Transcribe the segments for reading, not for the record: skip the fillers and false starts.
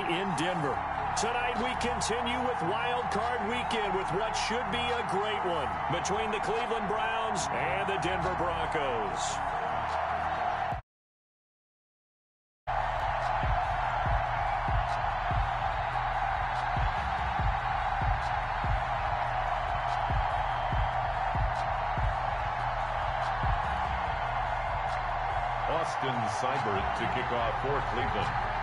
in Denver. Tonight we continue with Wild Card Weekend with what should be a great one between the Cleveland Browns and the Denver Broncos. Austin Seibert to kick off for Cleveland.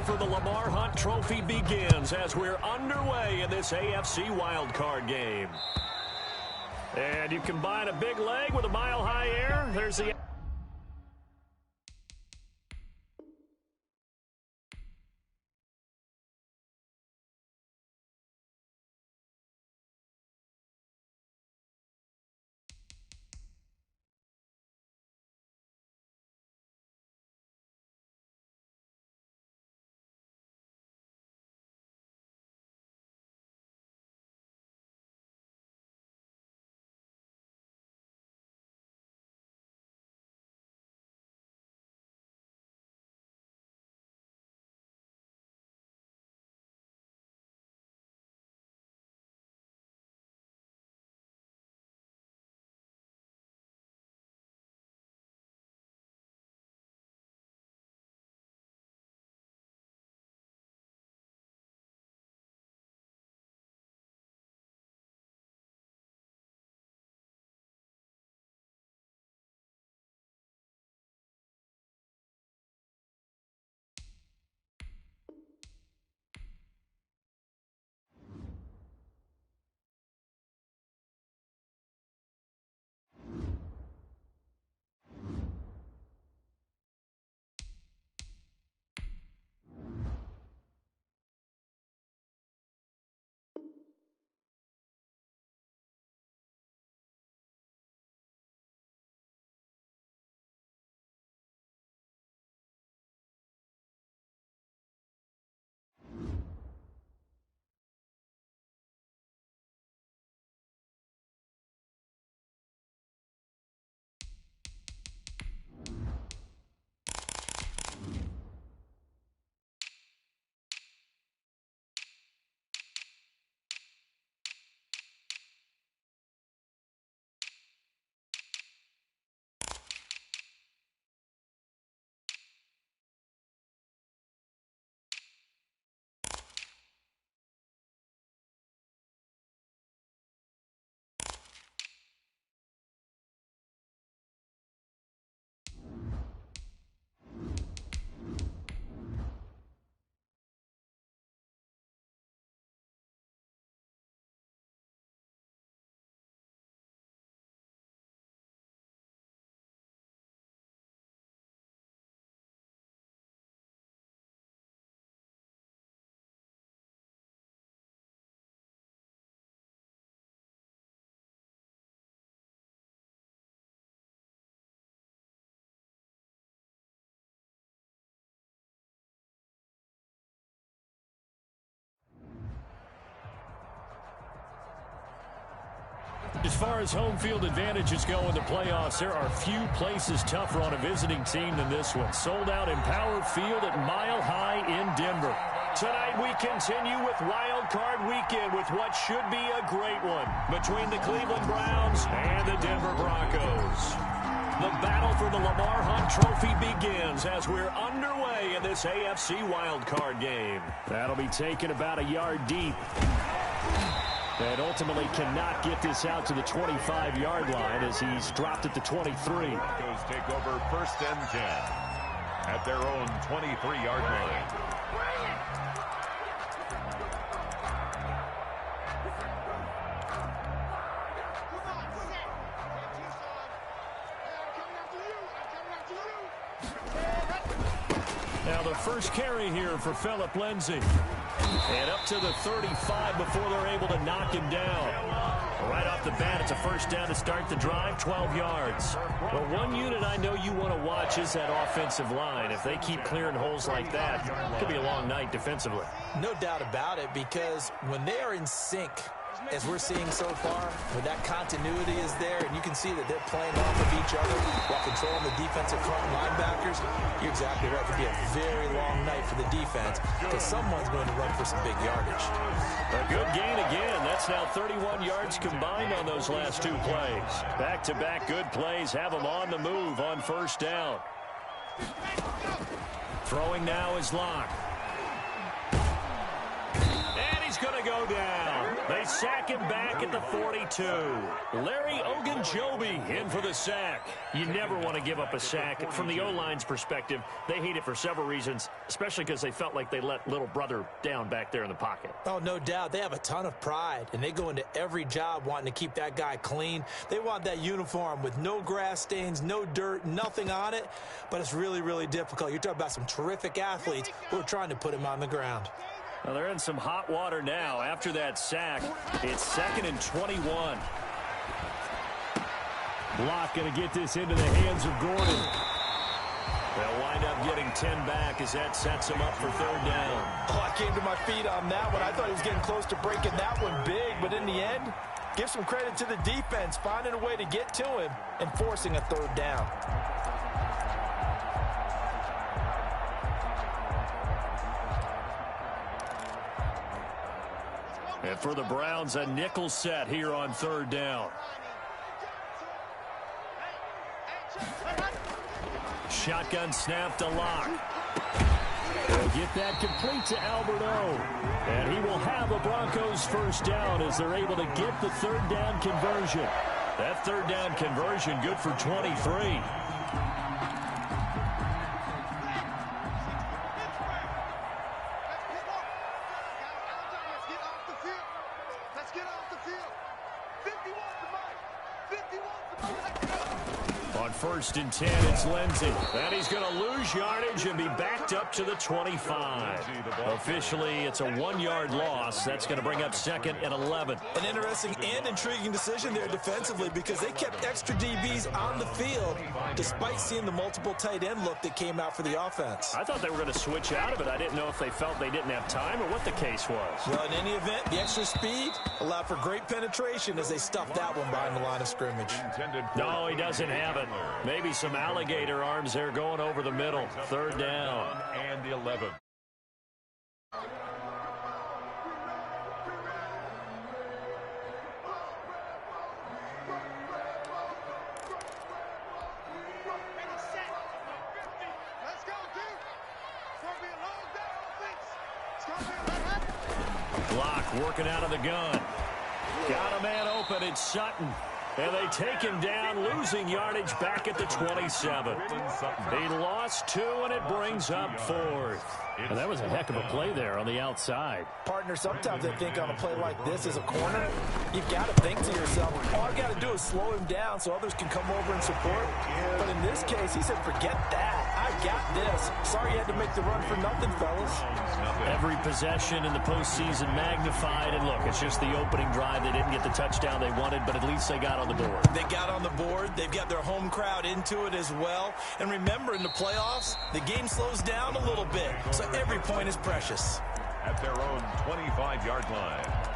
The Lamar Hunt Trophy begins as we're underway in this AFC wildcard game. And you combine a big leg with a mile-high air. There's the... As far as home field advantages go in the playoffs, there are few places tougher on a visiting team than this one. Sold out Empower Field at Mile High in Denver. Tonight we continue with Wild Card Weekend with what should be a great one between the Cleveland Browns and the Denver Broncos. The battle for the Lamar Hunt Trophy begins as we're underway in this AFC wildcard game. That'll be taken about a yard deep. And ultimately cannot get this out to the 25-yard line as he's dropped at the 23. Broncos take over 1st and 10 at their own 23-yard line. Now the first carry here for Phillip Lindsay. And up to the 35 before they're able to knock him down. Right off the bat, it's a first down to start the drive, 12 yards. Well, one unit I know you want to watch is that offensive line. If they keep clearing holes like that, it could be a long night defensively. No doubt about it, because when they are in sync, as we're seeing so far, when that continuity is there, and you can see that they're playing off of each other while controlling the defensive front linebackers, you're exactly right. It could be a very long night for the defense because someone's going to run for some big yardage. A good gain again. That's now 31 yards combined on those last two plays. Back-to-back good plays have them on the move on first down. Throwing now is Locke. And he's going to go down. They sack him back at the 42. Larry Ogunjobi in for the sack. You never want to give up a sack. From the O-line's perspective, they hate it for several reasons, especially because they felt like they let little brother down back there in the pocket. Oh, no doubt. They have a ton of pride, and they go into every job wanting to keep that guy clean. They want that uniform with no grass stains, no dirt, nothing on it, but it's really, really difficult. You're talking about some terrific athletes who are trying to put him on the ground. Well, they're in some hot water now. After that sack, it's 2nd and 21. Block going to get this into the hands of Gordon. They'll wind up getting 10 back as that sets them up for third down. Oh, I came to my feet on that one. I thought he was getting close to breaking that one big, but in the end, give some credit to the defense, finding a way to get to him and forcing a third down. And for the Browns, a nickel set here on third down. Shotgun snap to Locke. They'll get that complete to Alberto. And he will have the Broncos first down as they're able to get the third down conversion. That third down conversion good for 23. On 1st and 10, it's Lindsay. And he's going to lose yardage and be backed up to the 25. Officially, it's a 1-yard loss. That's going to bring up 2nd and 11. An interesting and intriguing decision there defensively because they kept extra DBs on the field despite seeing the multiple tight end look that came out for the offense. I thought they were going to switch out of it. I didn't know if they felt they didn't have time or what the case was. Well, in any event, the extra speed allowed for great penetration as they stuffed that one behind the line of scrimmage. No, he doesn't have it. Maybe some alligator arms there going over the middle. Third down. And the 11. Block working out of the gun. Got a man open. It's Sutton. And they take him down, losing yardage back at the 27. He lost 2, and it brings up 4th. And that was a heck of a play there on the outside. Partner, sometimes I think on a play like this as a corner, you've got to think to yourself, all I've got to do is slow him down so others can come over and support. But in this case, he said, forget that. I got this. Sorry you had to make the run for nothing, fellas. Every possession in the postseason magnified. And look, it's just the opening drive. They didn't get the touchdown they wanted, but at least they got on the board. They got on the board. They've got their home crowd into it as well. And remember, in the playoffs, the game slows down a little bit. So every point is precious. At their own 25-yard line.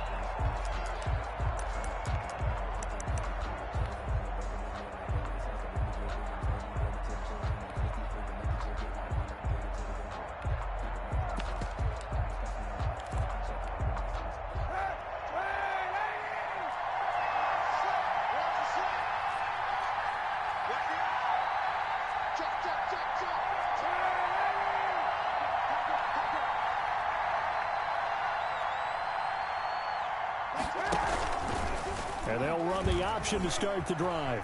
And they'll run the option to start the drive.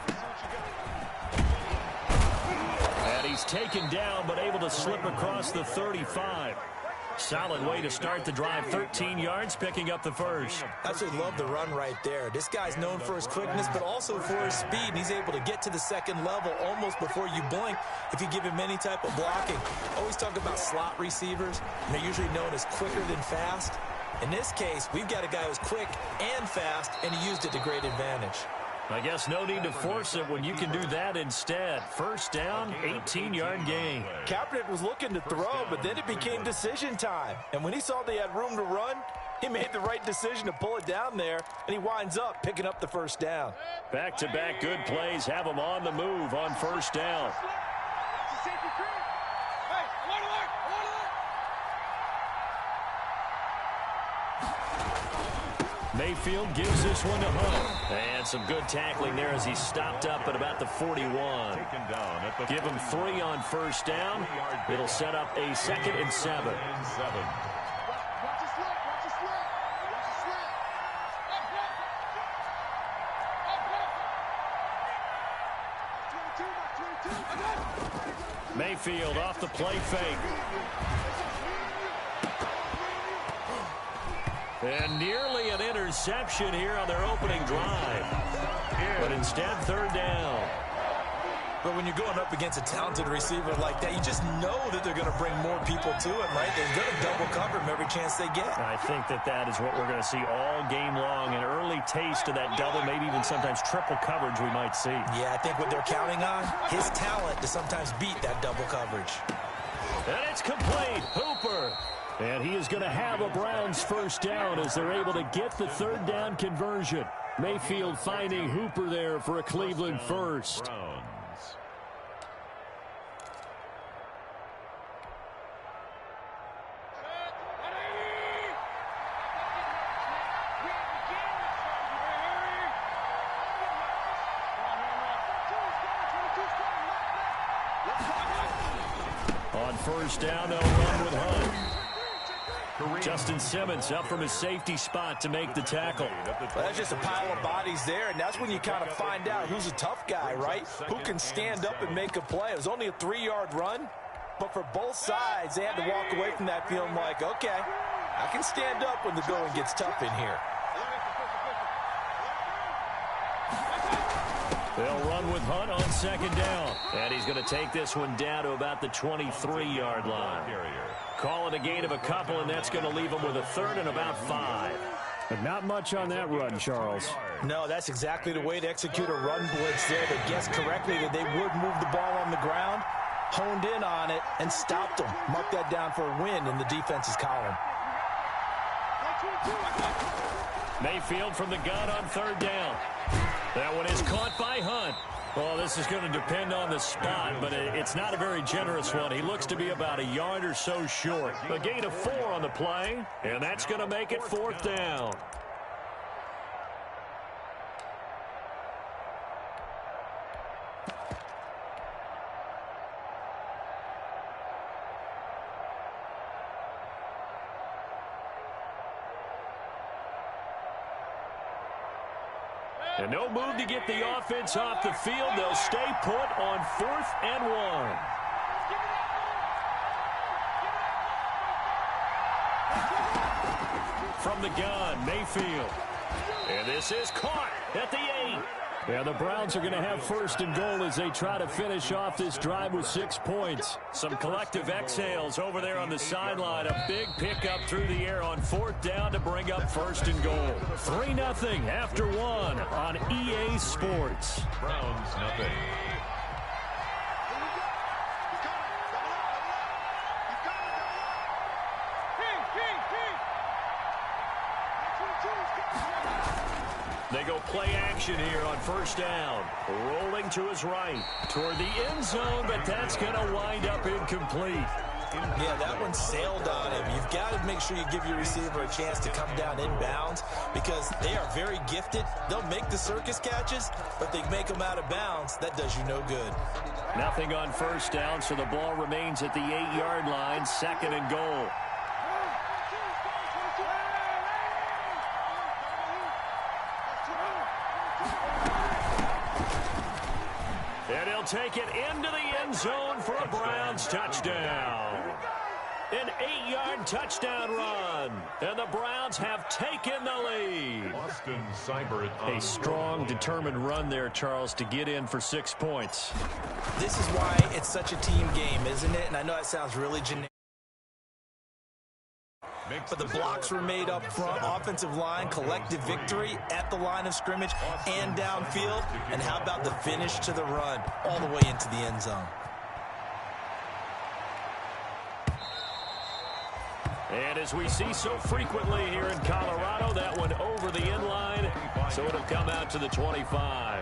And he's taken down but able to slip across the 35. Solid way to start the drive. 13 yards, picking up the first. I absolutely love the run right there. This guy's known for his quickness, but also for his speed. And he's able to get to the second level almost before you blink if you give him any type of blocking. Always talk about slot receivers, and they're usually known as quicker than fast. In this case, we've got a guy who's quick and fast, and he used it to great advantage. I guess no need to force it when you can do that instead. First down, 18-yard gain. Kaepernick was looking to throw, but then it became decision time. And when he saw they had room to run, he made the right decision to pull it down there, and he winds up picking up the first down. Back-to-back good plays have him on the move on first down. Mayfield gives this one to Hunt. And some good tackling there as he stopped up at about the 41. Give him 3 on first down. It'll set up a 2nd and 7. Mayfield off the play fake. And nearly an interception here on their opening drive. But instead, 3rd down. But when you're going up against a talented receiver like that, you just know that they're going to bring more people to him, right? They're going to double cover him every chance they get. I think that is what we're going to see all game long. An early taste of that double, maybe even sometimes triple coverage we might see. Yeah, I think what they're counting on, his talent to sometimes beat that double coverage. And it's complete. Hooper. And he is going to have a Browns first down as they're able to get the 3rd down conversion. Mayfield finding Hooper there for a Cleveland first. On first down, they'll run with Hunt. Justin Simmons up from his safety spot to make the tackle. Well, that's just a pile of bodies there, and that's when you kind of find out who's a tough guy, right? Who can stand up and make a play. It was only a 3-yard run, but for both sides, they had to walk away from that feeling like, okay, I can stand up when the going gets tough in here. They'll run with Hunt on 2nd down. And he's going to take this one down to about the 23-yard line. Call it a gain of a couple, and that's going to leave him with a 3rd and about 5. But not much on that run, Charles. No, that's exactly the way to execute a run blitz there. They guessed correctly that they would move the ball on the ground, honed in on it, and stopped them. Mark that down for a win in the defense's column. Mayfield from the gun on 3rd down. That one is caught by Hunt. Well, this is going to depend on the spot, but it's not a very generous one. He looks to be about a yard or so short. A gain of 4 on the play, and that's going to make it 4th down. And no move to get the offense off the field. They'll stay put on 4th and 1. From the gun, Mayfield. And this is caught at the 8. Yeah, the Browns are going to have 1st and goal as they try to finish off this drive with 6 points. Some collective exhales over there on the sideline. A big pickup through the air on 4th down to bring up 1st and goal. 3-0 after 1 on EA Sports. Browns nothing. They go play action here on 1st down. Rolling to his right toward the end zone, but that's going to wind up incomplete. Yeah, that one sailed on him. You've got to make sure you give your receiver a chance to come down inbounds because they are very gifted. They'll make the circus catches, but they make them out of bounds. That does you no good. Nothing on 1st down, so the ball remains at the 8-yard line, 2nd and goal. And he'll take it into the end zone for a Browns touchdown. An 8-yard touchdown run. And the Browns have taken the lead. Austin Seibert. A strong, determined run there, Charles, to get in for 6 points. This is why it's such a team game, isn't it? And I know that sounds really generic. But the blocks were made up front, offensive line, collective victory at the line of scrimmage and downfield. And how about the finish to the run all the way into the end zone? And as we see so frequently here in Colorado, that one over the end line, so it'll come out to the 25.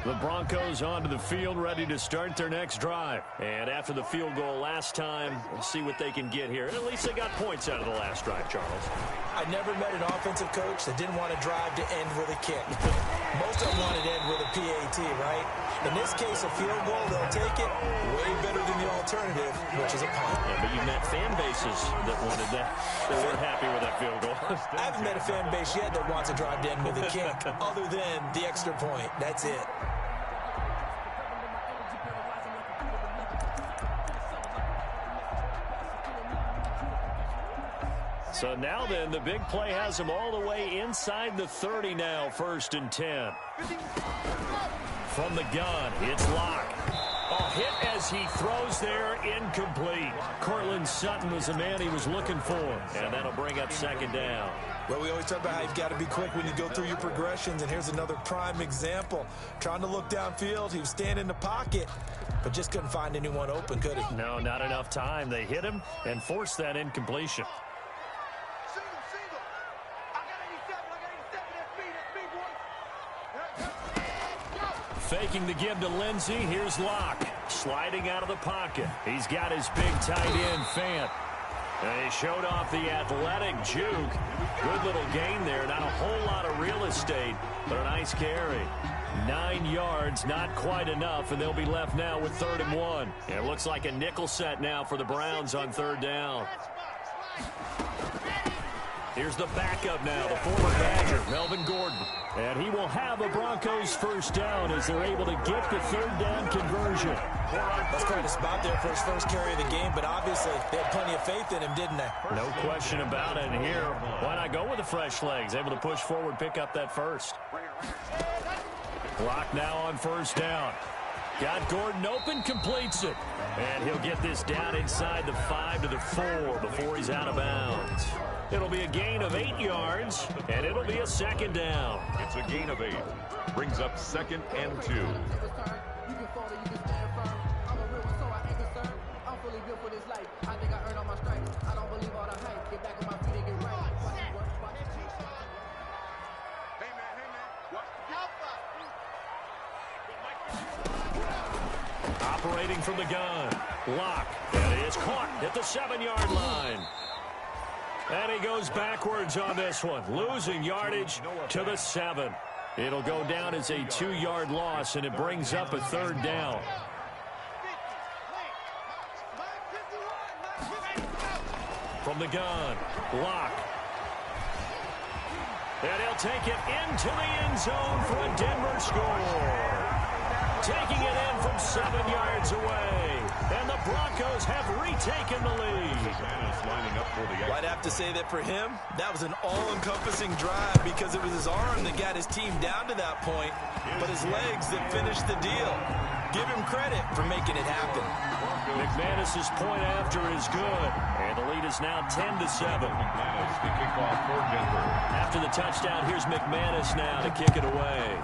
The Broncos onto the field, ready to start their next drive. And after the field goal last time, we'll see what they can get here. At least they got points out of the last drive, Charles. I never met an offensive coach that didn't want to drive to end with a kick. Most of them wanted to end with a PAT, right? In this case, a field goal, they'll take it way better than the alternative, which is a punt. Yeah, but you've met fan bases that wanted that. They weren't happy with that field goal. I haven't met a fan base yet that wants to drive to end with a kick, other than the extra point. That's it. So now then, the big play has him all the way inside the 30 now, 1st and 10. From the gun, it's Locke. A hit as he throws there, incomplete. Cortland Sutton was the man he was looking for, and that'll bring up 2nd down. Well, we always talk about how you've got to be quick when you go through your progressions, and here's another prime example. Trying to look downfield, he was standing in the pocket, but just couldn't find anyone open, could he? No, not enough time. They hit him and forced that incompletion. Faking the give to Lindsey. Here's Locke. Sliding out of the pocket. He's got his big tight end, Fant. And he showed off the athletic juke. Good little gain there. Not a whole lot of real estate, but a nice carry. 9 yards, not quite enough, and they'll be left now with 3rd and 1. It looks like a nickel set now for the Browns on 3rd down. Here's the backup now, the former Badger, Melvin Gordon. And he will have the Broncos 1st down as they're able to get the 3rd down conversion. That's quite a spot there for his first carry of the game, but obviously they had plenty of faith in him, didn't they? No question about it. And here, why not go with the fresh legs? Able to push forward, pick up that first. Clock now on 1st down. Got Gordon open, completes it. And he'll get this down inside the 5 to the 4 before he's out of bounds. It'll be a gain of 8 yards, and it'll be a 2nd down. It's a gain of 8. Brings up 2nd and 2. Operating from the gun. Locke. And he is caught at the 7-yard line. And he goes backwards on this one, losing yardage to the 7. It'll go down as a 2-yard loss, and it brings up a 3rd down. From the gun, Locke. And he'll take it into the end zone for a Denver score. Taking it in from 7 yards away. And the Broncos have retaken the lead. Well, I'd have to say that for him, that was an all-encompassing drive because it was his arm that got his team down to that point, but his legs that finished the deal. Give him credit for making it happen. McManus's point after is good, and the lead is now 10-7. McManus, the kickoff for Denver. After the touchdown, here's McManus now to kick it away.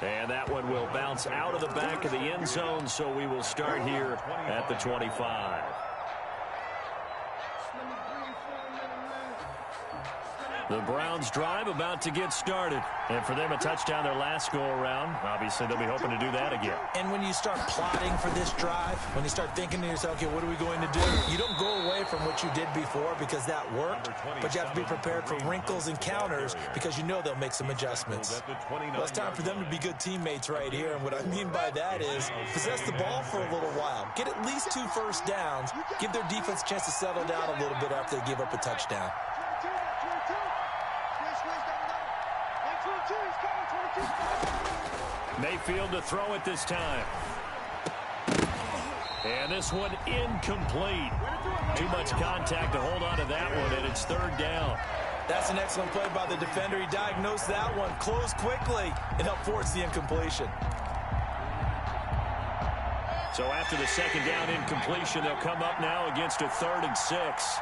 And that one will bounce out of the back of the end zone, so we will start here at the 25. The Browns drive about to get started. And for them, a touchdown their last go-around. Obviously, they'll be hoping to do that again. And when you start plotting for this drive, when you start thinking to yourself, okay, what are we going to do? You don't go away from what you did before because that worked, but you have to be prepared for wrinkles and counters because you know they'll make some adjustments. Well, it's time for them to be good teammates right here, and what I mean by that is possess the ball for a little while. Get at least 2 first downs. Give their defense a chance to settle down a little bit after they give up a touchdown. Mayfield to throw it this time. And this one incomplete. Too much contact to hold on to that one, and it's third down. That's an excellent play by the defender. He diagnosed that one, closed quickly, and helped force the incompletion. So after the second down incompletion, they'll come up now against a 3rd and 6.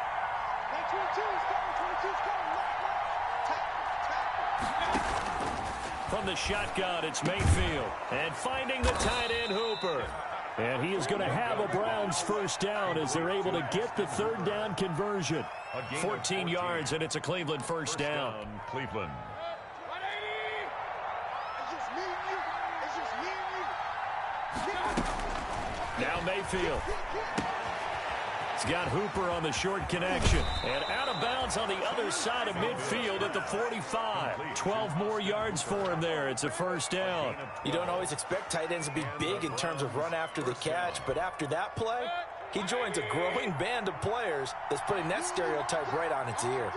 From the shotgun, it's Mayfield. And finding the tight end, Hooper. And he is going to have a Browns first down as they're able to get the 3rd down conversion. 14 yards, and it's a Cleveland first down. Cleveland. Now Mayfield. He's got Hooper on the short connection. And out of bounds on the other side of midfield at the 45. 12 more yards for him there. It's a first down. You don't always expect tight ends to be big in terms of run after the catch, but after that play, he joins a growing band of players that's putting that stereotype right on its ear.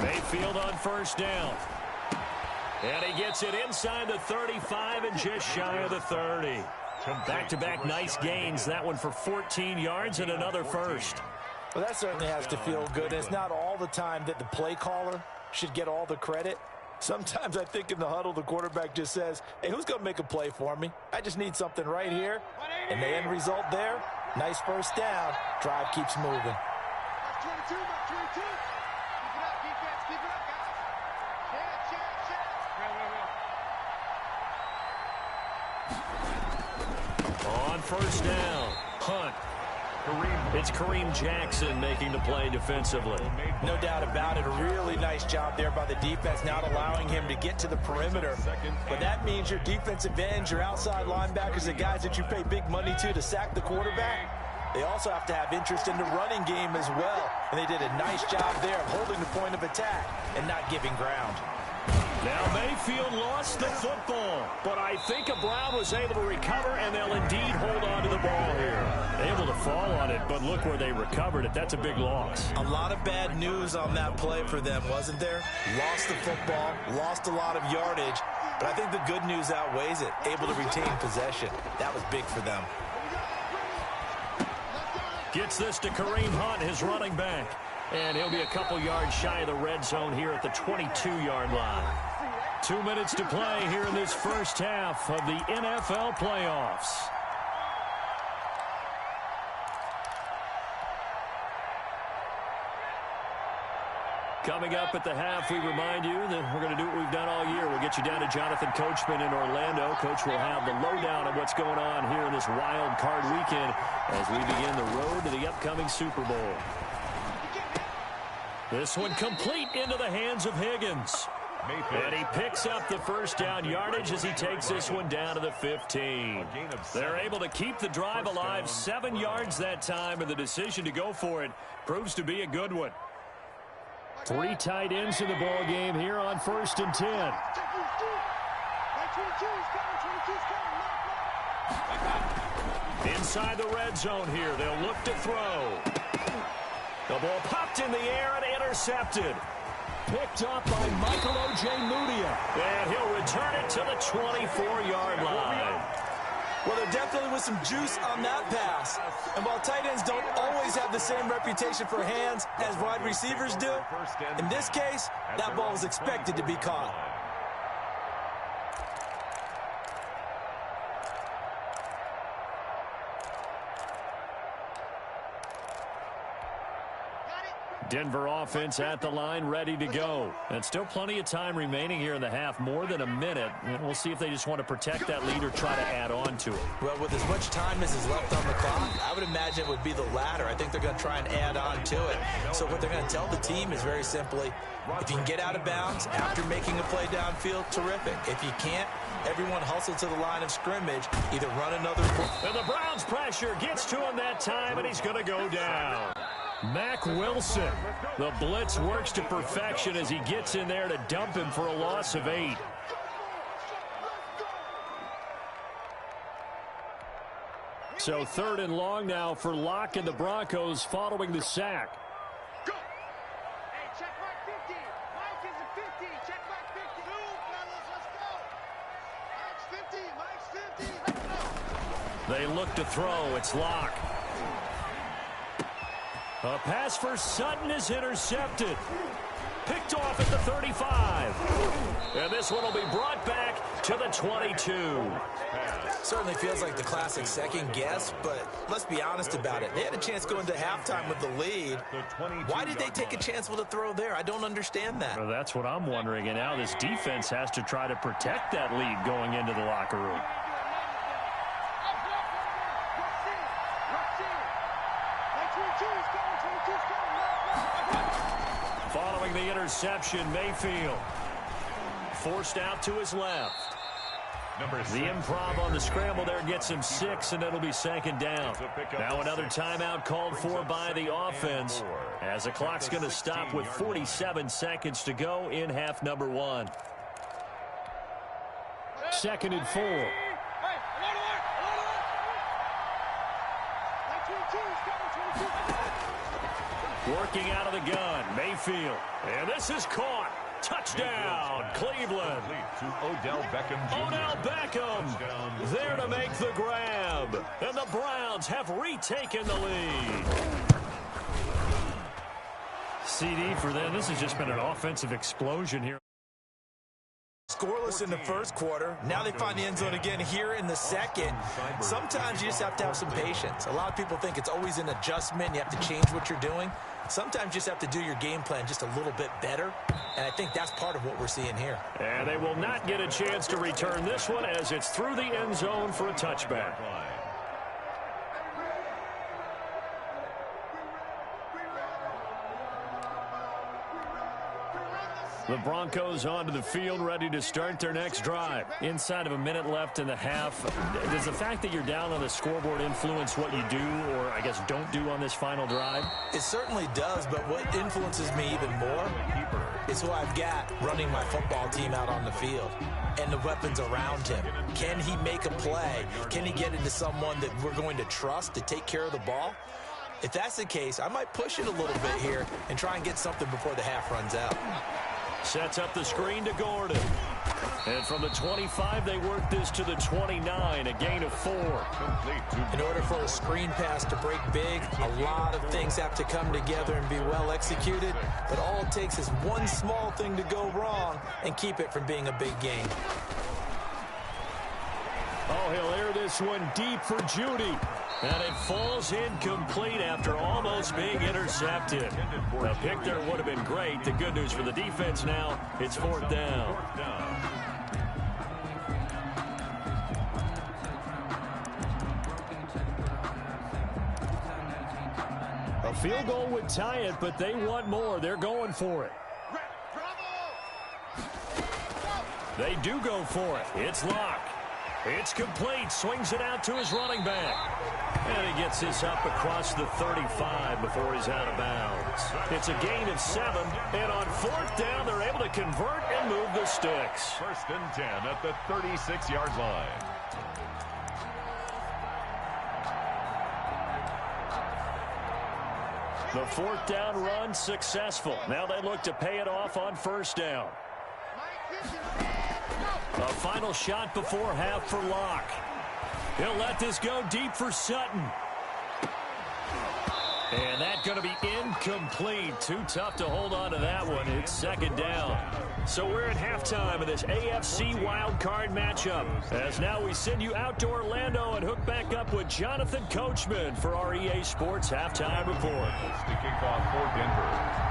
Mayfield on first down. And he gets it inside the 35 and just shy of the 30. Back-to-back nice gains. That one for 14 yards and another first. Well, that certainly has to feel good. And it's not all the time that the play caller should get all the credit. Sometimes I think in the huddle, the quarterback just says, hey, who's going to make a play for me? I just need something right here. And the end result there, nice first down. Drive keeps moving. On first down, punt. It's Kareem Jackson making the play defensively. No doubt about it. A really nice job there by the defense, not allowing him to get to the perimeter. But that means your defensive ends, your outside linebackers, the guys that you pay big money to sack the quarterback, they also have to have interest in the running game as well. And they did a nice job there of holding the point of attack and not giving ground. Now Mayfield lost the football, but I think a Brown was able to recover, and they'll indeed hold on to the ball here. Able to fall on it, but look where they recovered it. That's a big loss. A lot of bad news on that play for them, wasn't there? Lost the football, lost a lot of yardage, but I think the good news outweighs it. Able to retain possession. That was big for them. Gets this to Kareem Hunt, his running back. And he'll be a couple yards shy of the red zone here at the 22-yard line. 2 minutes to play here in this first half of the NFL playoffs. Coming up at the half, we remind you that we're going to do what we've done all year. We'll get you down to Jonathan Coachman in Orlando. Coach will have the lowdown of what's going on here in this wild card weekend as we begin the road to the upcoming Super Bowl. This one complete into the hands of Higgins. And he picks up the first down yardage as he takes this one down to the 15. They're able to keep the drive alive, 7 yards that time, and the decision to go for it proves to be a good one. 3 tight ends in the ball game here on 1st and 10. Inside the red zone here, they'll look to throw. The ball popped in the air and intercepted. Picked up by Michael Ojemudia. And he'll return it to the 24-yard line. Well, there definitely was some juice on that pass. And while tight ends don't always have the same reputation for hands as wide receivers do, in this case, that ball was expected to be caught. Denver offense at the line, ready to go. And still plenty of time remaining here in the half, more than a minute. And we'll see if they just want to protect that lead or try to add on to it. Well, with as much time as is left on the clock, I would imagine it would be the latter. I think they're going to try and add on to it. So what they're going to tell the team is very simply, if you can get out of bounds after making a play downfield, terrific. If you can't, everyone hustle to the line of scrimmage, either run another play. And the Browns pressure gets to him that time, and he's going to go down. Mack Wilson. The blitz works to perfection as he gets in there to dump him for a loss of 8. So 3rd and long now for Locke and the Broncos following the sack. They look to throw. It's Locke. A pass for Sutton is intercepted. Picked off at the 35. And this one will be brought back to the 22. Certainly feels like the classic second guess, but let's be honest about it. They had a chance going to halftime with the lead. Why did they take a chance with a throw there? I don't understand that. Well, that's what I'm wondering. And now this defense has to try to protect that lead going into the locker room. Following the interception, Mayfield forced out to his left. The improv on the scramble there gets him 6, and it'll be second down. Now another timeout called for by the offense, as the clock's going to stop with 47 seconds to go in half number 1. 2nd and 4. Working out of the gun, Mayfield. And this is caught. Touchdown, Cleveland. To Odell Beckham Jr. Odell Beckham there to make the grab. And the Browns have retaken the lead. CD for them. This has just been an offensive explosion here. Scoreless in the first quarter. Now they find the end zone again here in the second. Sometimes you just have to have some patience. A lot of people think it's always an adjustment. You have to change what you're doing. Sometimes you just have to do your game plan just a little bit better. And I think that's part of what we're seeing here. And they will not get a chance to return this one as it's through the end zone for a touchback. The Broncos onto the field, ready to start their next drive. Inside of a minute left in the half, does the fact that you're down on the scoreboard influence what you do, or I guess don't do on this final drive? It certainly does, but what influences me even more is who I've got running my football team out on the field and the weapons around him. Can he make a play? Can he get into someone that we're going to trust to take care of the ball? If that's the case, I might push it a little bit here and try and get something before the half runs out. Sets up the screen to Gordon. And from the 25, they work this to the 29, a gain of 4. In order for a screen pass to break big, a lot of things have to come together and be well executed. But all it takes is one small thing to go wrong and keep it from being a big gain. Oh, he'll air this one deep for Judy. And it falls incomplete after almost being intercepted. A pick there would have been great. The good news for the defense now, it's 4th down. A field goal would tie it, but they want more. They're going for it. They do go for it. It's Locke. It's complete. Swings it out to his running back. And he gets this up across the 35 before he's out of bounds. It's a gain of 7. And on 4th down, they're able to convert and move the sticks. 1st and 10 at the 36-yard line. The 4th down run successful. Now they look to pay it off on 1st down. A final shot before half for Locke. He'll let this go deep for Sutton. And that's going to be incomplete. Too tough to hold on to that one. It's 2nd down. So we're at halftime of this AFC wildcard matchup. As now we send you out to Orlando and hook back up with Jonathan Coachman for our EA Sports Halftime Report. To kick off for Denver.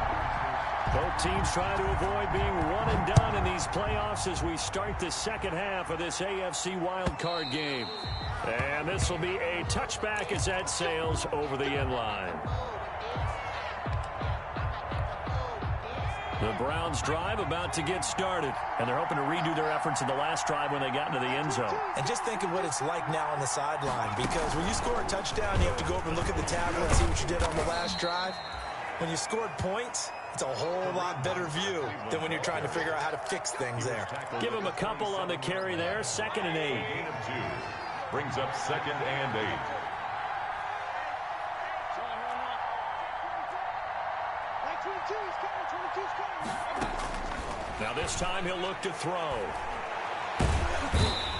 Both teams try to avoid being one and done in these playoffs as we start the second half of this AFC wildcard game. And this will be a touchback as that sails over the end line. The Browns drive about to get started, and they're hoping to redo their efforts in the last drive when they got into the end zone. And just think of what it's like now on the sideline, because when you score a touchdown, you have to go over and look at the tablet and see what you did on the last drive. When you scored points, it's a whole lot better view than when you're trying to figure out how to fix things there. Give him a couple on the carry there. 2nd and 8. Gain of 2. Brings up 2nd and 8. Now this time he'll look to throw.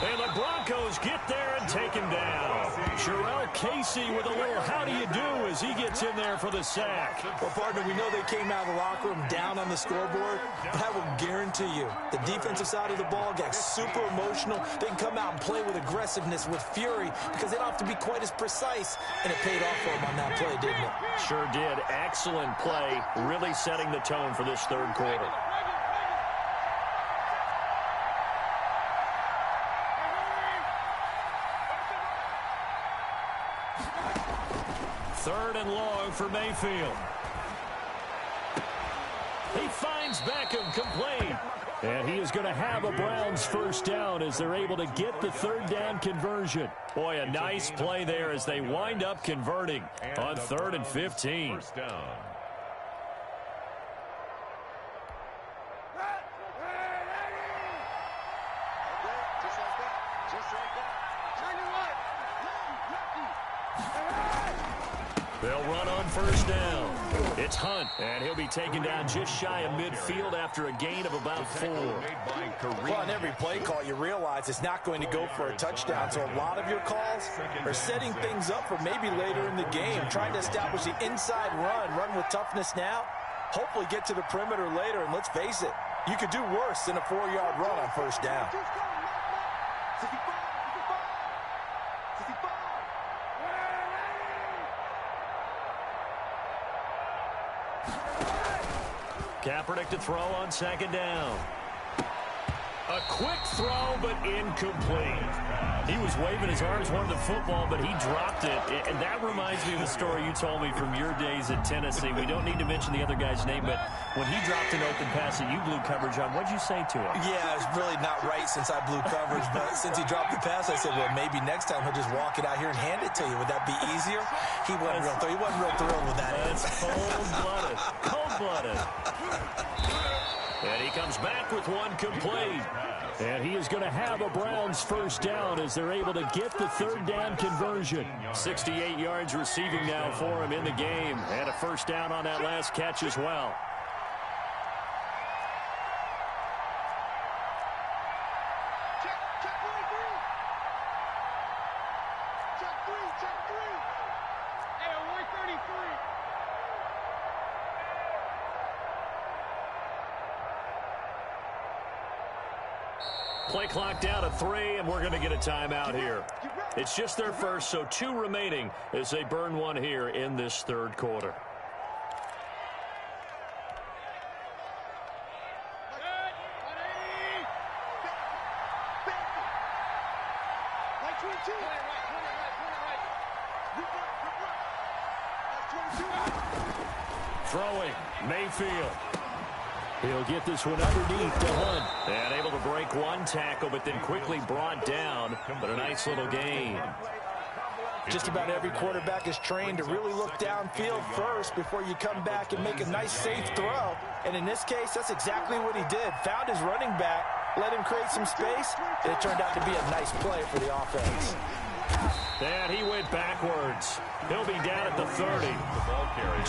And the Broncos get there and take him down. Jarrell Casey with a little how do you do as he gets in there for the sack. Well, partner, we know they came out of the locker room down on the scoreboard, but I will guarantee you the defensive side of the ball got super emotional. They can come out and play with aggressiveness, with fury, because they don't have to be quite as precise, and it paid off for them on that play, didn't it? Sure did. Excellent play, really setting the tone for this third quarter. Third and long for Mayfield. He finds Beckham, complete. And he is going to have a Browns first down as they're able to get the third down conversion. Boy, a nice play there as they wind up converting on 3rd and 15. First down. They'll run on first down. It's Hunt, and he'll be taken down just shy of midfield after a gain of about 4. Well, on every play call, you realize it's not going to go for a touchdown, so a lot of your calls are setting things up for maybe later in the game, trying to establish the inside run with toughness now, hopefully get to the perimeter later, and let's face it, you could do worse than a 4-yard run on first down. Kaepernick to throw on 2nd down. A quick throw, but incomplete. He was waving his arms, wanted the football, but he dropped it. And that reminds me of the story you told me from your days at Tennessee. We don't need to mention the other guy's name, but when he dropped an open pass that you blew coverage on, what'd you say to him? Yeah, it's really not right since I blew coverage, but since he dropped the pass, I said, well, maybe next time he'll just walk it out here and hand it to you. Would that be easier? He wasn't real thrilled with that. That's cold-blooded. Cold-blooded. And he comes back with one complete. And he is going to have a Browns first down as they're able to get the third down conversion. 68 yards receiving now for him in the game. And a first down on that last catch as well. Play clock down to 3, and we're going to get a timeout here. It's just their first, so 2 remaining as they burn one here in this third quarter. Throwing, Mayfield. He'll get this one underneath to Hunt. And able to break one tackle, but then quickly brought down. But a nice little gain. Just about every quarterback is trained to really look downfield first before you come back and make a nice, safe throw. And in this case, that's exactly what he did. Found his running back, let him create some space, and it turned out to be a nice play for the offense. And he went backwards. He'll be down at the 30.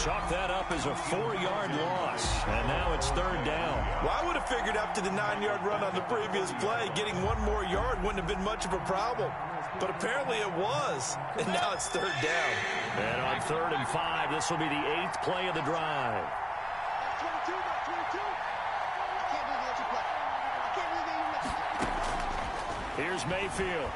Chalk that up as a 4-yard loss. And now it's third down. Well, I would have figured after the 9-yard run on the previous play, getting one more yard wouldn't have been much of a problem. But apparently it was. And now it's third down. And on 3rd and 5, this will be the 8th play of the drive. Here's Mayfield.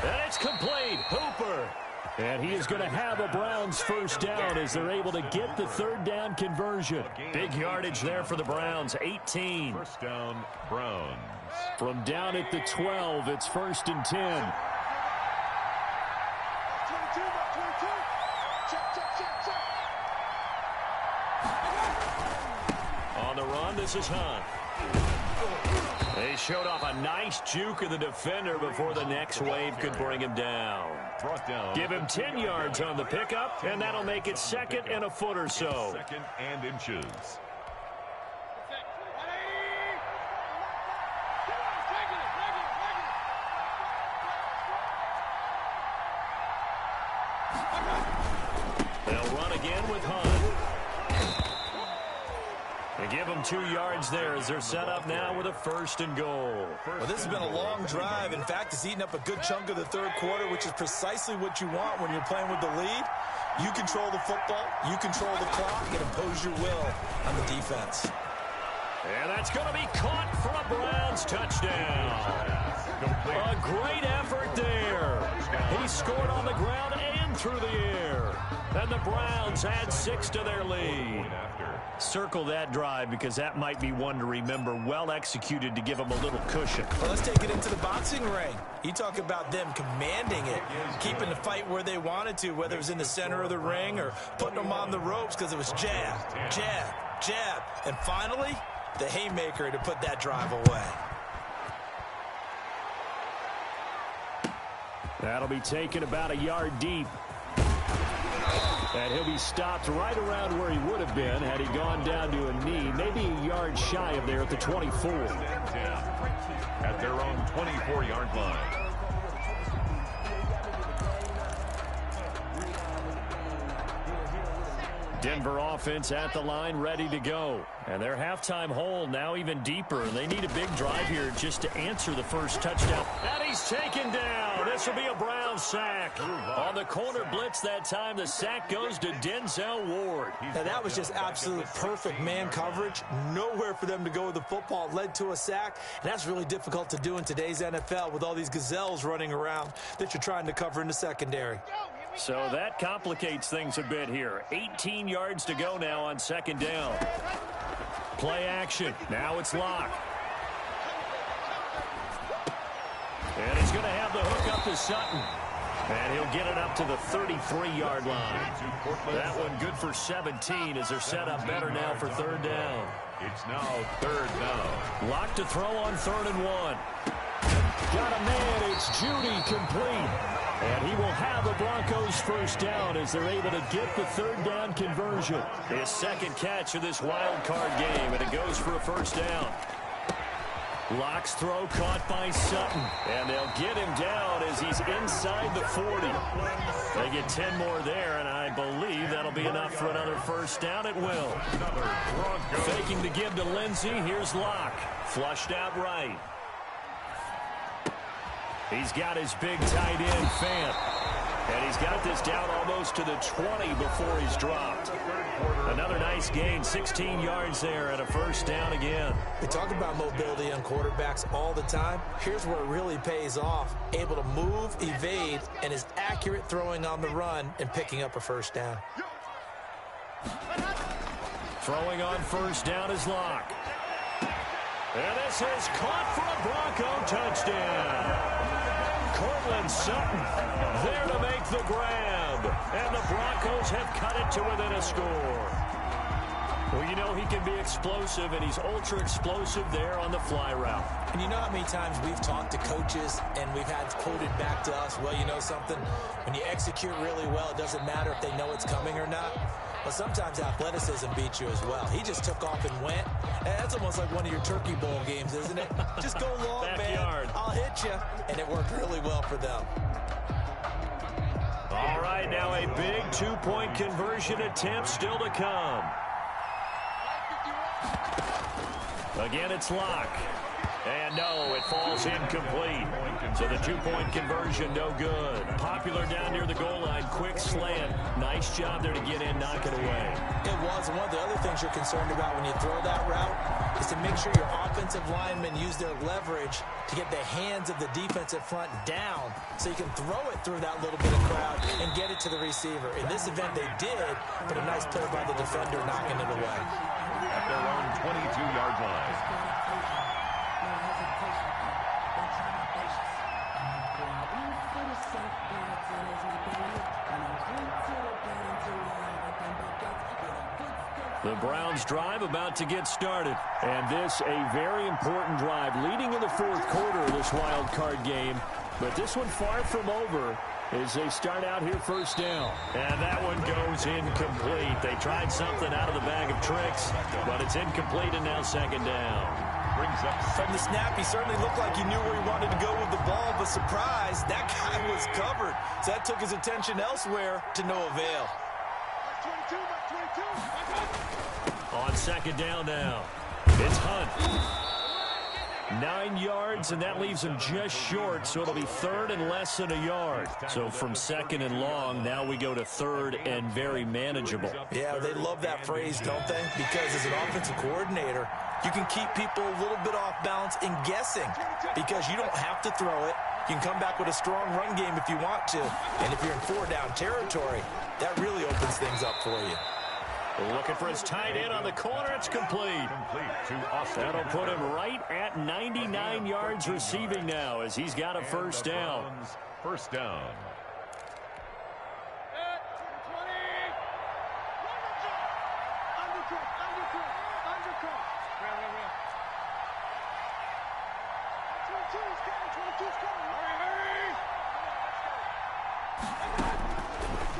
And it's complete. Hooper. And he is going to have a Browns first down as they're able to get the third down conversion. Big yardage there for the Browns, 18. First down, Browns. From down at the 12, it's 1st and 10. On the run, this is Hunt. They showed off a nice juke of the defender before the next wave could bring him down. Give him 10 yards on the pickup, and that'll make it 2nd and a foot or so. 2nd and inches. They'll run again with Hunt. give them 2 yards there as they're set up now with a 1st and goal. Well, this has been a long drive. In fact, it's eaten up a good chunk of the 3rd quarter, which is precisely what you want when you're playing with the lead. You control the football, you control the clock, and impose your will on the defense. And that's going to be caught for a Browns touchdown. A great effort there. He scored on the ground and through the air. And the Browns add 6 to their lead. Circle that drive because that might be one to remember. Well executed to give them a little cushion. Well, let's take it into the boxing ring. You talk about them commanding it, keeping the fight where they wanted to, whether it was in the center of the ring or putting them on the ropes because it was jab, jab, jab. And finally, the haymaker to put that drive away. That'll be taken about a yard deep. And he'll be stopped right around where he would have been had he gone down to a knee, maybe a yard shy of there at the 24. At their own 24-yard line. Denver offense at the line, ready to go. And their halftime hole now even deeper. They need a big drive here just to answer the first touchdown. And he's taken down. This will be a Browns sack. On the corner blitz that time, the sack goes to Denzel Ward. Now, that was just absolute perfect man coverage. Nowhere for them to go with the football. It led to a sack. And that's really difficult to do in today's NFL with all these gazelles running around that you're trying to cover in the secondary. So that complicates things a bit here. 18 yards to go now on 2nd down. Play action. Now it's Locke. And he's going to have the hook up to Sutton. And he'll get it up to the 33-yard line. That one good for 17 as they're set up better now for 3rd down. It's now 3rd down. Locke to throw on 3rd and 1. Got a man. It's Judy complete. And he will have the Broncos 1st down as they're able to get the 3rd down conversion. His 2nd catch of this wild card game, and it goes for a 1st down. Locke's throw caught by Sutton, and they'll get him down as he's inside the 40. They get 10 more there, and I believe that'll be enough for another 1st down. It will. Faking to give to Lindsey. Here's Locke. Flushed out right. He's got his big tight end, Fant. And he's got this down almost to the 20 before he's dropped. Another nice gain, 16 yards there, and a 1st down again. We talk about mobility on quarterbacks all the time. Here's where it really pays off. Able to move, evade, and is accurate throwing on the run and picking up a 1st down. Throwing on 1st down is Locke. And this is caught for a Bronco touchdown. Cortland Sutton there to make the grab. And the Broncos have cut it to within a score. Well, you know he can be explosive, and he's ultra-explosive there on the fly route. And you know how many times we've talked to coaches and we've had quoted back to us, well, you know something? When you execute really well, it doesn't matter if they know it's coming or not. But sometimes athleticism beats you as well. He just took off and went. And that's almost like one of your Turkey Bowl games, isn't it? Just go long, Backyard. man. I'll hit you. And it worked really well for them. All right, now a big 2-point conversion attempt still to come. Again, it's Locke. And no, it falls incomplete. So the 2-point conversion, no good. Popular down near the goal line, quick slant. Nice job there to get in, knock it away. It was. One of the other things you're concerned about when you throw that route is to make sure your offensive linemen use their leverage to get the hands of the defensive front down so you can throw it through that little bit of crowd and get it to the receiver. In this event, they did, but a nice play by the defender knocking it away. At their own 22-yard line. The Browns drive about to get started. And this a very important drive leading in the 4th quarter of this wild card game. But this one far from over as they start out here 1st down. And that one goes incomplete. They tried something out of the bag of tricks, but it's incomplete and now 2nd down. Brings up from the snap, he certainly looked like he knew where he wanted to go with the ball, but surprise, that guy was covered. So that took his attention elsewhere to no avail. On second down now, it's Hunt. 9 yards, and that leaves him just short, so it'll be third and less than a yard. So from second and long, now we go to third and very manageable. Yeah, they love that phrase, don't they? Because as an offensive coordinator, you can keep people a little bit off balance and guessing because you don't have to throw it. You can come back with a strong run game if you want to. And if you're in 4-down territory, that really opens things up for you. Looking for his tight end on the corner. It's complete. That'll put him right at 99 yards receiving now as he's got a first down. First down.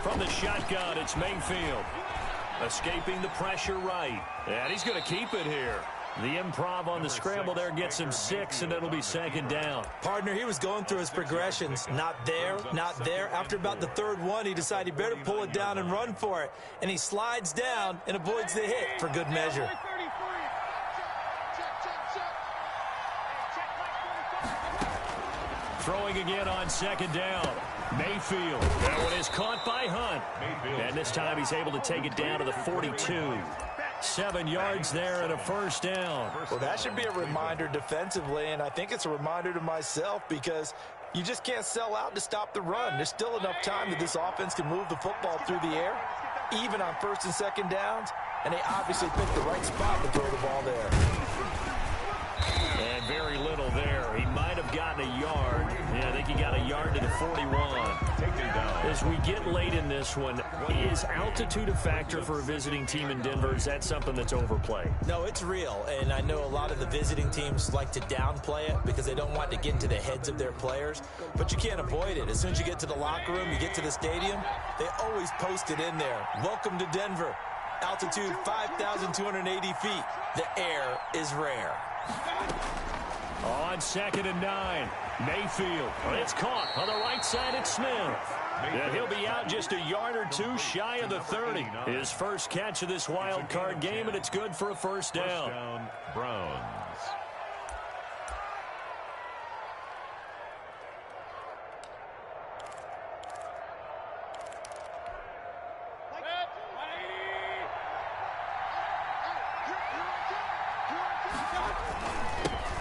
From the shotgun, it's Mayfield. Escaping the pressure right. And he's going to keep it here. The improv on the scramble there gets him 6, and it'll be second down. Partner, he was going through his progressions. Not there, not there. After about the third one, he decided he better pull it down and run for it. And he slides down and avoids the hit for good measure. Throwing again on second down. Mayfield. That one is caught by Hunt. And this time he's able to take it down to the 42. 7 yards there and a first down. Well, that should be a reminder defensively, and I think it's a reminder to myself because you just can't sell out to stop the run. There's still enough time that this offense can move the football through the air, even on first and second downs, and they obviously picked the right spot to throw the ball there. And very little there. He might have gotten a yard. Yeah, I think he got a yard to the 41. As we get late in this one, is altitude a factor for a visiting team in Denver? Is that something that's overplayed? No, it's real, and I know a lot of the visiting teams like to downplay it because they don't want to get into the heads of their players, but you can't avoid it. As soon as you get to the locker room, you get to the stadium, they always post it in there. Welcome to Denver. Altitude 5,280 feet. The air is rare. On second and 9, Mayfield. It's caught on the right side. It's Smith. And he'll be out just a yard or two shy of the 30. His first catch of this wild card game, and it's good for a first down. First down, Browns.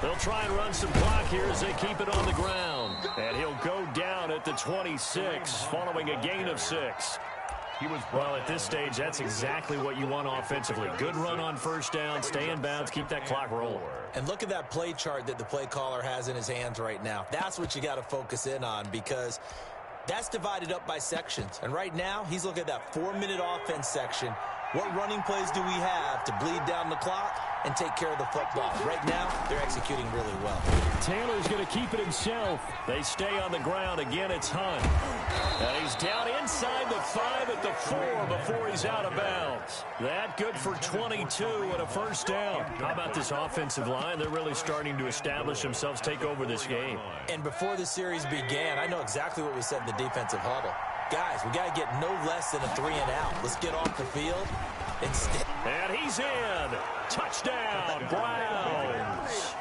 They'll try and run some clock here as they keep it on the ground. And he'll go down at the 26, following a gain of 6. Well, at this stage, that's exactly what you want offensively. Good run on first down, stay in bounds, keep that clock rolling. And look at that play chart that the play caller has in his hands right now. That's what you got to focus in on because that's divided up by sections. And right now, he's looking at that 4-minute offense section. What running plays do we have to bleed down the clock and take care of the football? Right now, they're executing really well. Taylor's going to keep it himself. They stay on the ground. Again, it's Hunt. And he's down inside the 5 at the 4 before he's out of bounds. That good for 22 and a first down. How about this offensive line? They're really starting to establish themselves, take over this game. And before the series began, I know exactly what we said in the defensive huddle. Guys, we got to get no less than a 3 and out. Let's get off the field. And he's in. Touchdown, Browns.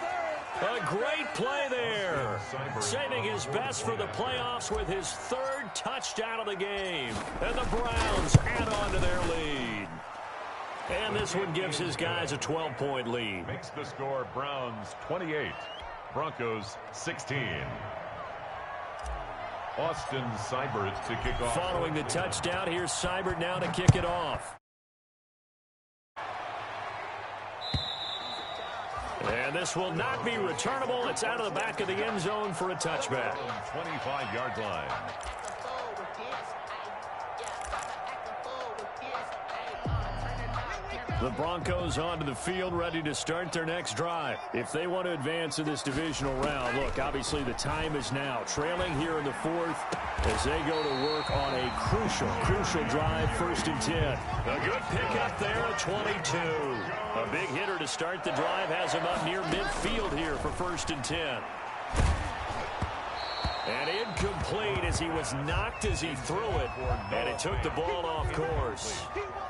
A great play there. Saving his best for the playoffs with his 3rd touchdown of the game. And the Browns add on to their lead. And this one gives his guys a 12-point lead. Makes the score Browns 28, Broncos 16. Austin Seibert to kick off. Following the touchdown, here's Seibert now to kick it off. And this will not be returnable. It's out of the back of the end zone for a touchback. 25-yard line. The Broncos onto the field, ready to start their next drive. If they want to advance in this divisional round, look, obviously the time is now. Trailing here in the 4th as they go to work on a crucial drive, 1st and 10. A good pickup there at 22. A big hitter to start the drive has him up near midfield here for 1st and 10. And incomplete as he was knocked as he threw it, and it took the ball off course.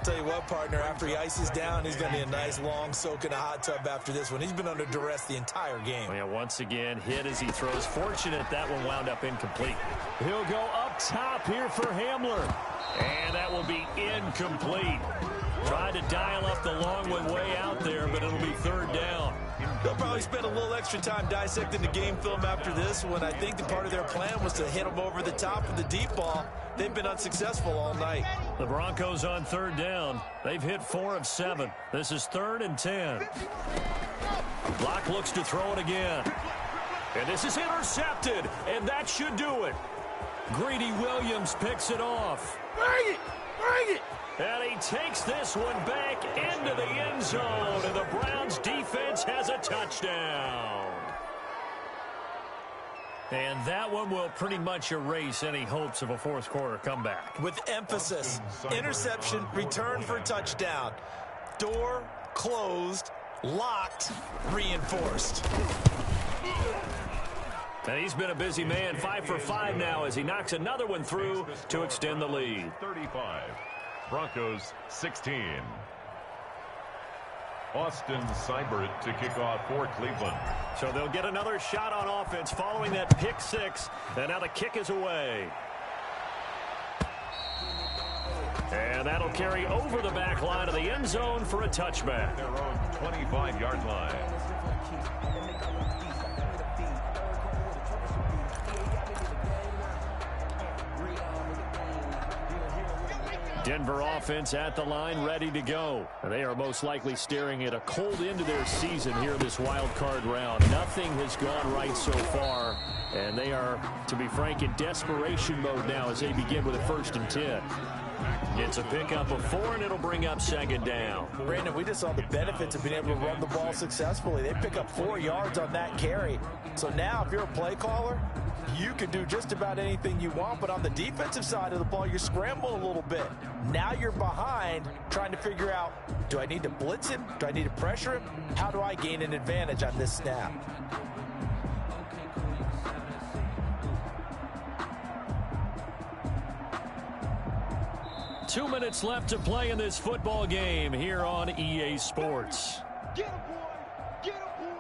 Tell you what, partner, after he ices down, he's going to be a nice long soak in a hot tub after this one. He's been under duress the entire game. Yeah, once again, hit as he throws. Fortunate that one wound up incomplete. He'll go up top here for Hamler. And that will be incomplete. Tried to dial up the long one way out there, but it'll be third down. They'll probably spend a little extra time dissecting the game film after this one. I think the part of their plan was to hit them over the top of the deep ball. They've been unsuccessful all night. The Broncos on third down. They've hit 4 of 7. This is 3rd and 10. Block looks to throw it again. And this is intercepted, and that should do it. Greedy Williams picks it off. Bring it! Bring it! And he takes this one back into the end zone, and the Browns defense has a touchdown. And that one will pretty much erase any hopes of a fourth quarter comeback. With emphasis, interception, return for touchdown. Door closed, locked, reinforced. And he's been a busy man, 5 for 5 now as he knocks another one through to extend the lead. 35. Broncos 16. Austin Seibert to kick off for Cleveland. So they'll get another shot on offense following that pick 6. And now the kick is away. And that'll carry over the back line of the end zone for a touchback. Their own 25-yard line. Denver offense at the line, ready to go. They are most likely staring at a cold end to their season here this wild card round. Nothing has gone right so far, and they are, to be frank, in desperation mode now as they begin with a 1st and 10. It's a pickup of 4, and it'll bring up 2nd down. Brandon, we just saw the benefits of being able to run the ball successfully. They pick up 4 yards on that carry. So now, if you're a play caller, you can do just about anything you want, but on the defensive side of the ball, you're scrambling a little bit. Now you're behind, trying to figure out, do I need to blitz him? Do I need to pressure him? How do I gain an advantage on this snap? Two minutes left to play in this football game here on EA Sports. Get him, boy! Get him, boy!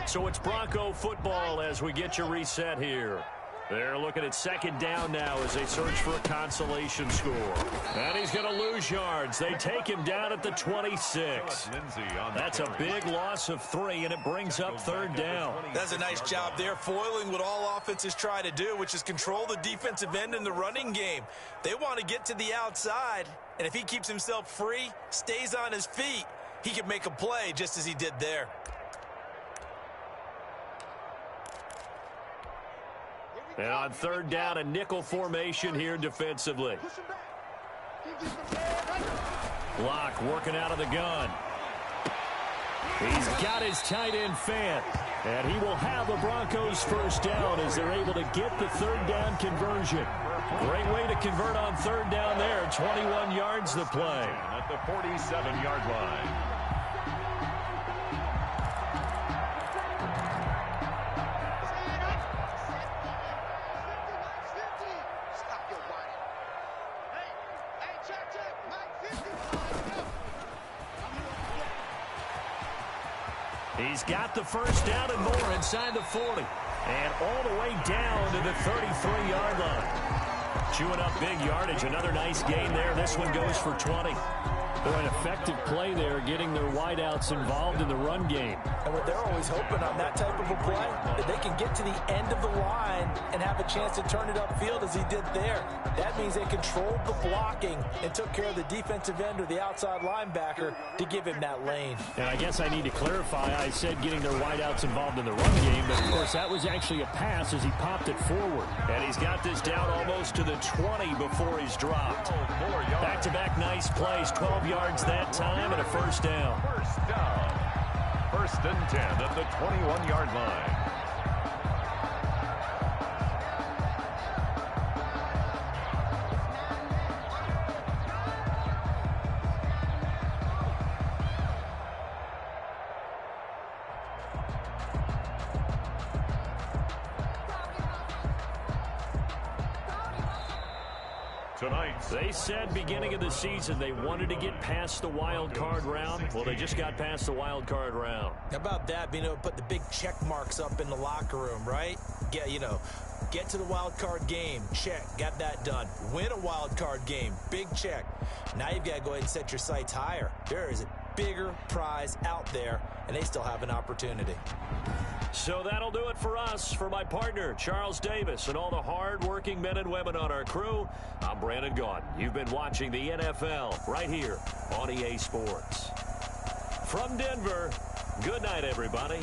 So it's Bronco football as we get you reset here. They're looking at 2nd down now as they search for a consolation score. And he's going to lose yards. They take him down at the 26. That's a big loss of 3, and it brings up 3rd down. That's a nice job there, foiling what all offenses try to do, which is control the defensive end in the running game. They want to get to the outside, and if he keeps himself free, stays on his feet, he can make a play just as he did there. And on 3rd down, a nickel formation here defensively. Block working out of the gun. He's got his tight end fan. And he will have the Broncos 1st down as they're able to get the 3rd down conversion. Great way to convert on 3rd down there. 21 yards the play. At the 47-yard line. He's got the 1st down and more inside the 40. And all the way down to the 33-yard line. Chewing up big yardage. Another nice gain there. This one goes for 20. They're an effective play there, getting their wideouts involved in the run game. And what they're always hoping on that type of a play, that they can get to the end of the line and have a chance to turn it upfield as he did there. That means they controlled the blocking and took care of the defensive end or the outside linebacker to give him that lane. And I guess I need to clarify, I said getting their wideouts involved in the run game, but of course that was actually a pass as he popped it forward. And he's got this down almost to the 20 before he's dropped. Back-to-back nice plays, 12 yards that time and a 1st down. 1st down. 1st and 10 at the 21-yard line. Tonight, They said beginning of the season they wanted to get past the wild card round. Well, they just got past the wild card round. How about that? Being able to put the big check marks up in the locker room, right? Get to the wild card game. Check. Got that done. Win a wild card game. Big check. Now you've got to go ahead and set your sights higher. There is a bigger prize out there, and they still have an opportunity. So that'll do it for us. For my partner, Charles Davis, and all the hard-working men and women on our crew, I'm Brandon Gaudin. You've been watching the NFL right here on EA Sports. From Denver, good night, everybody.